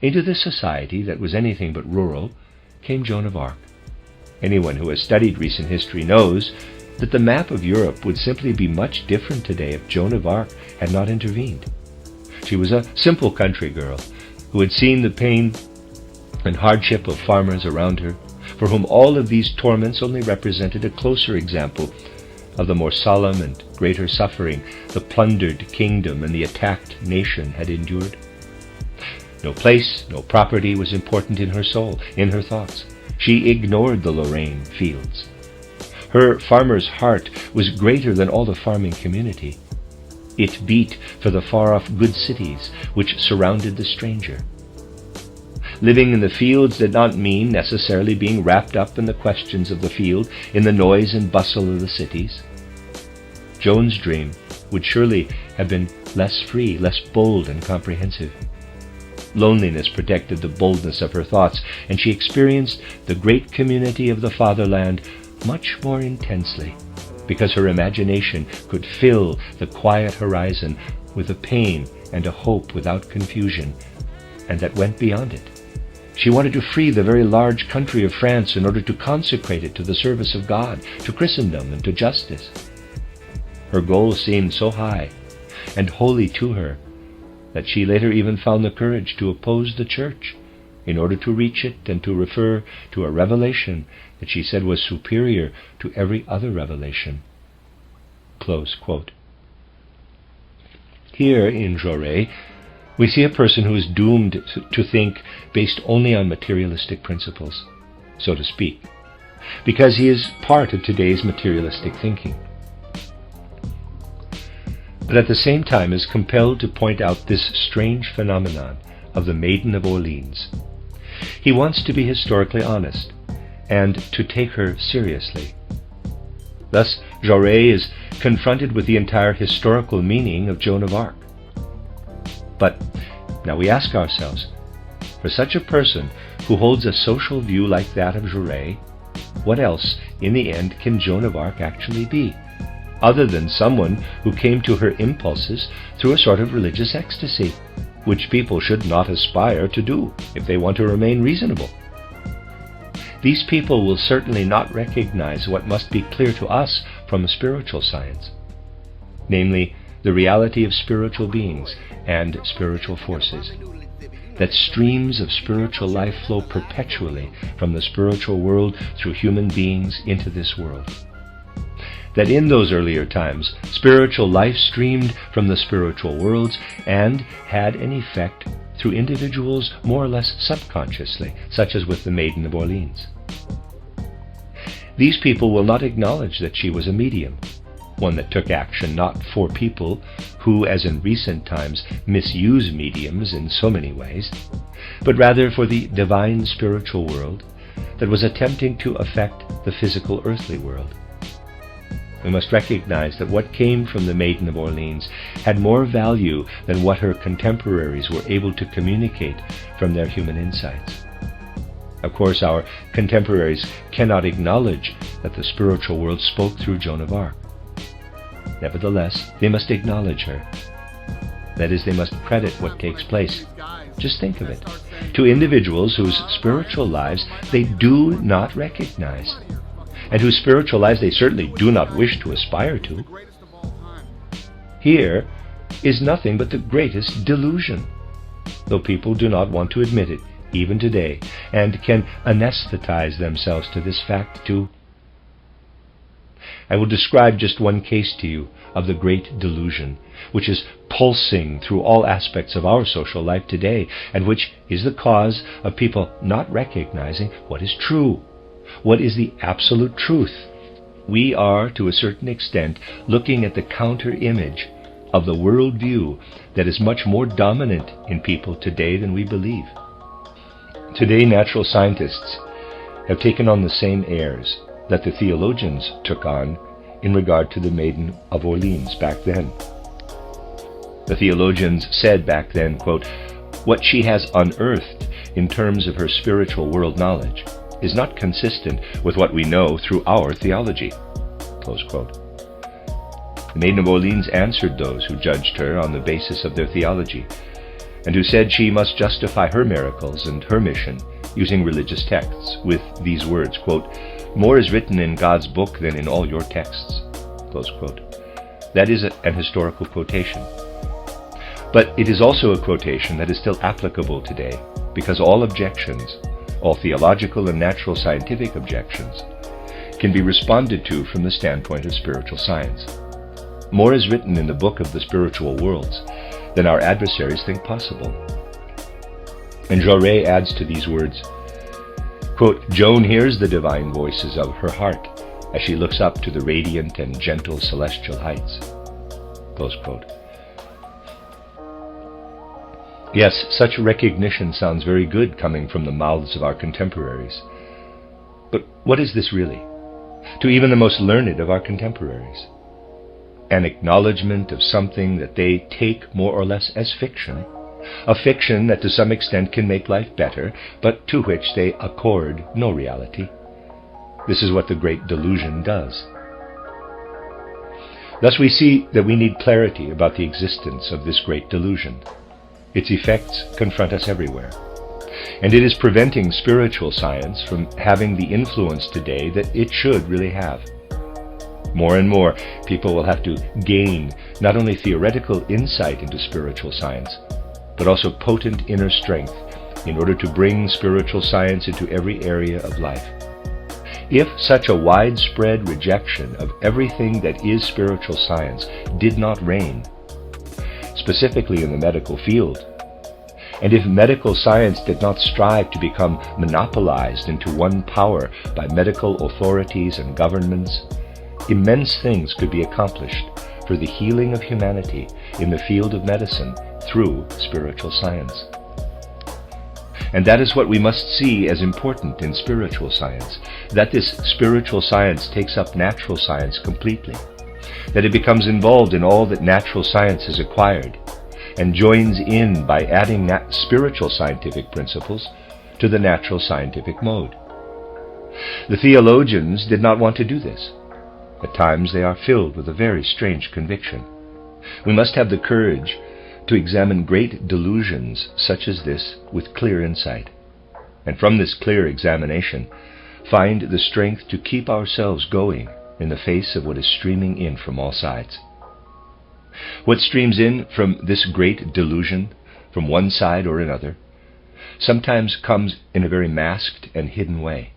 Into this society that was anything but rural came Joan of Arc. Anyone who has studied recent history knows that the map of Europe would simply be much different today if Joan of Arc had not intervened. She was a simple country girl who had seen the pain and hardship of farmers around her, for whom all of these torments only represented a closer example of the more solemn and greater suffering the plundered kingdom and the attacked nation had endured. No place, no property was important in her soul, in her thoughts. She ignored the Lorraine fields. Her farmer's heart was greater than all the farming community. It beat for the far-off good cities which surrounded the stranger. Living in the fields did not mean necessarily being wrapped up in the questions of the field, in the noise and bustle of the cities. Joan's dream would surely have been less free, less bold and comprehensive. Loneliness protected the boldness of her thoughts, and she experienced the great community of the fatherland much more intensely, because her imagination could fill the quiet horizon with a pain and a hope without confusion, and that went beyond it. She wanted to free the very large country of France in order to consecrate it to the service of God, to Christendom, and to justice. Her goal seemed so high and holy to her that she later even found the courage to oppose the Church in order to reach it and to refer to a revelation that she said was superior to every other revelation. Close quote. Here in Jaurès, we see a person who is doomed to think based only on materialistic principles, so to speak, because he is part of today's materialistic thinking. But at the same time is compelled to point out this strange phenomenon of the Maiden of Orleans. He wants to be historically honest and to take her seriously. Thus, Jaurès is confronted with the entire historical meaning of Joan of Arc. But now we ask ourselves, for such a person who holds a social view like that of Jaurès, what else in the end can Joan of Arc actually be, other than someone who came to her impulses through a sort of religious ecstasy, which people should not aspire to do if they want to remain reasonable? These people will certainly not recognize what must be clear to us from spiritual science, namely the reality of spiritual beings and spiritual forces, that streams of spiritual life flow perpetually from the spiritual world through human beings into this world. That in those earlier times, spiritual life streamed from the spiritual worlds and had an effect through individuals more or less subconsciously, such as with the Maiden of Orleans. These people will not acknowledge that she was a medium, one that took action not for people who, as in recent times, misuse mediums in so many ways, but rather for the divine spiritual world that was attempting to affect the physical earthly world. We must recognize that what came from the Maiden of Orleans had more value than what her contemporaries were able to communicate from their human insights. Of course, our contemporaries cannot acknowledge that the spiritual world spoke through Joan of Arc. Nevertheless, they must acknowledge her. That is, they must credit what takes place. Just think of it. To individuals whose spiritual lives they do not recognize, and whose spiritual lives they certainly do not wish to aspire to. Here is nothing but the greatest delusion, though people do not want to admit it, even today, and can anesthetize themselves to this fact too. I will describe just one case to you of the Great Delusion, which is pulsing through all aspects of our social life today, and which is the cause of people not recognizing what is true. What is the absolute truth? We are, to a certain extent, looking at the counter-image of the worldview that is much more dominant in people today than we believe. Today, natural scientists have taken on the same airs that the theologians took on in regard to the Maiden of Orleans back then. The theologians said back then, quote, "What she has unearthed in terms of her spiritual world knowledge is not consistent with what we know through our theology." Close quote. The Maiden of Orleans answered those who judged her on the basis of their theology. and who said she must justify her miracles and her mission using religious texts with these words, quote, "More is written in God's book than in all your texts," close quote. That is an historical quotation. But it is also a quotation that is still applicable today, because all objections, all theological and natural scientific objections, can be responded to from the standpoint of spiritual science. More is written in the book of the spiritual worlds than our adversaries think possible. And Jaurès adds to these words, quote, "Joan hears the divine voices of her heart as she looks up to the radiant and gentle celestial heights," close quote. Yes, such recognition sounds very good coming from the mouths of our contemporaries. But what is this really, to even the most learned of our contemporaries? An acknowledgement of something that they take more or less as fiction, a fiction that to some extent can make life better, but to which they accord no reality. This is what the Great Delusion does. Thus we see that we need clarity about the existence of this Great Delusion. Its effects confront us everywhere, and it is preventing spiritual science from having the influence today that it should really have. More and more, people will have to gain not only theoretical insight into spiritual science, but also potent inner strength in order to bring spiritual science into every area of life. If such a widespread rejection of everything that is spiritual science did not reign, specifically in the medical field, and if medical science did not strive to become monopolized into one power by medical authorities and governments, immense things could be accomplished for the healing of humanity in the field of medicine through spiritual science. And that is what we must see as important in spiritual science, that this spiritual science takes up natural science completely, that it becomes involved in all that natural science has acquired, and joins in by adding spiritual scientific principles to the natural scientific mode. The theologians did not want to do this. At times they are filled with a very strange conviction. We must have the courage to examine great delusions such as this with clear insight, and from this clear examination find the strength to keep ourselves going in the face of what is streaming in from all sides. What streams in from this great delusion, from one side or another, sometimes comes in a very masked and hidden way.